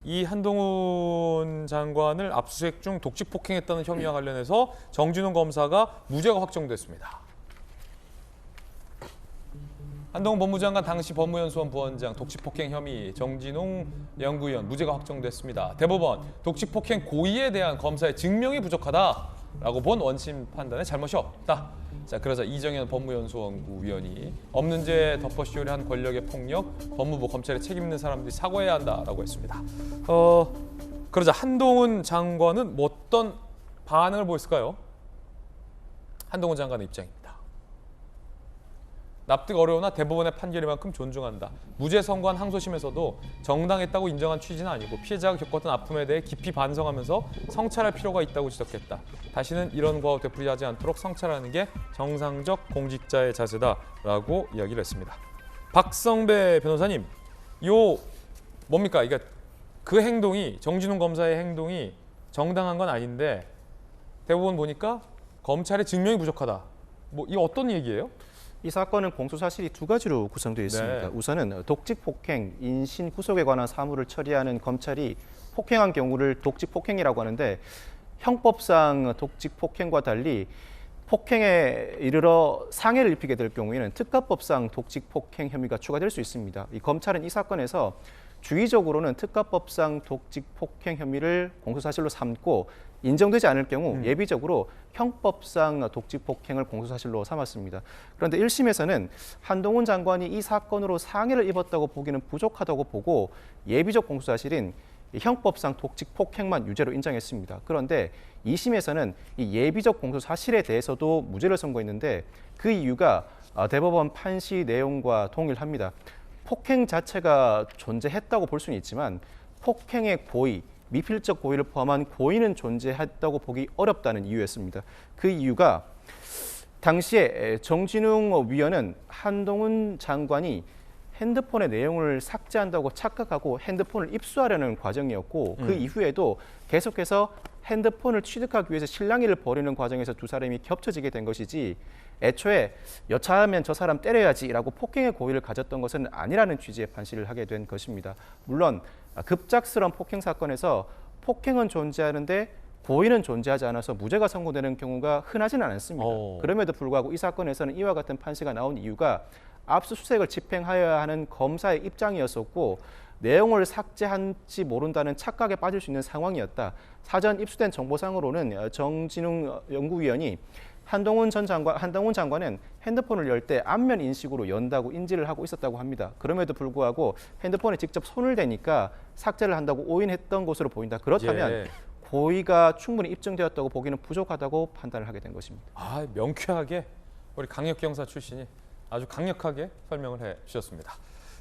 이 한동훈 장관을 압수수색 중 독직 폭행했다는 혐의와 관련해서 정진웅 검사가 무죄가 확정됐습니다. 한동훈 법무장관 당시 법무연수원 부원장 독직폭행 혐의 정진웅 연구위원 무죄가 확정됐습니다. 대법원 독직폭행 고의에 대한 검사의 증명이 부족하다라고 본 원심 판단에 잘못이 없다. 자, 그러자 이정현 법무연수원구위원이 없는 죄 덮어씌우려 한 권력의 폭력, 법무부, 검찰의 책임 있는 사람들이 사과해야 한다라고 했습니다. 그러자 한동훈 장관은 뭐 어떤 반응을 보였을까요? 한동훈 장관의 입장입니다. 납득 어려우나 대법원의 판결이만큼 존중한다. 무죄 선고한 항소심에서도 정당했다고 인정한 취지는 아니고 피해자가 겪었던 아픔에 대해 깊이 반성하면서 성찰할 필요가 있다고 지적했다. 다시는 이런 과오 되풀이하지 않도록 성찰하는 게 정상적 공직자의 자세다라고 이야기를 했습니다. 박성배 변호사님, 요 뭡니까? 이게 그 행동이 정진웅 검사의 행동이 정당한 건 아닌데 대법원 보니까 검찰의 증명이 부족하다. 뭐 이 어떤 얘기예요? 이 사건은 공소사실이 두 가지로 구성되어 있습니다. 네. 우선은 독직폭행, 인신 구속에 관한 사무를 처리하는 검찰이 폭행한 경우를 독직폭행이라고 하는데 형법상 독직폭행과 달리 폭행에 이르러 상해를 입히게 될 경우에는 특가법상 독직폭행 혐의가 추가될 수 있습니다. 이 검찰은 이 사건에서 주의적으로는 특가법상 독직폭행 혐의를 공소사실로 삼고 인정되지 않을 경우 예비적으로 형법상 독직폭행을 공소사실로 삼았습니다. 그런데 1심에서는 한동훈 장관이 이 사건으로 상해를 입었다고 보기는 부족하다고 보고 예비적 공소사실인 형법상 독직폭행만 유죄로 인정했습니다. 그런데 2심에서는 이 예비적 공소사실에 대해서도 무죄를 선고했는데 그 이유가 대법원 판시 내용과 동일합니다. 폭행 자체가 존재했다고 볼 수는 있지만 폭행의 고의, 미필적 고의를 포함한 고의는 존재했다고 보기 어렵다는 이유였습니다. 그 이유가 당시에 정진웅 위원은 한동훈 장관이 핸드폰의 내용을 삭제한다고 착각하고 핸드폰을 입수하려는 과정이었고 그 이후에도 계속해서 핸드폰을 취득하기 위해서 실랑이를 벌이는 과정에서 두 사람이 겹쳐지게 된 것이지 애초에 여차하면 저 사람 때려야지라고 폭행의 고의를 가졌던 것은 아니라는 취지의 판시를 하게 된 것입니다. 물론 급작스러운 폭행 사건에서 폭행은 존재하는데 고의는 존재하지 않아서 무죄가 선고되는 경우가 흔하지는 않습니다. 그럼에도 불구하고 이 사건에서는 이와 같은 판시가 나온 이유가 압수수색을 집행하여야 하는 검사의 입장이었었고 내용을 삭제한지 모른다는 착각에 빠질 수 있는 상황이었다. 사전 입수된 정보상으로는 정진웅 연구위원이 한동훈 장관은 핸드폰을 열 때 안면 인식으로 연다고 인지를 하고 있었다고 합니다. 그럼에도 불구하고 핸드폰에 직접 손을 대니까 삭제를 한다고 오인했던 것으로 보인다. 그렇다면 고의가 충분히 입증되었다고 보기는 부족하다고 판단을 하게 된 것입니다. 명쾌하게 우리 강력경사 출신이 아주 강력하게 설명을 해 주셨습니다.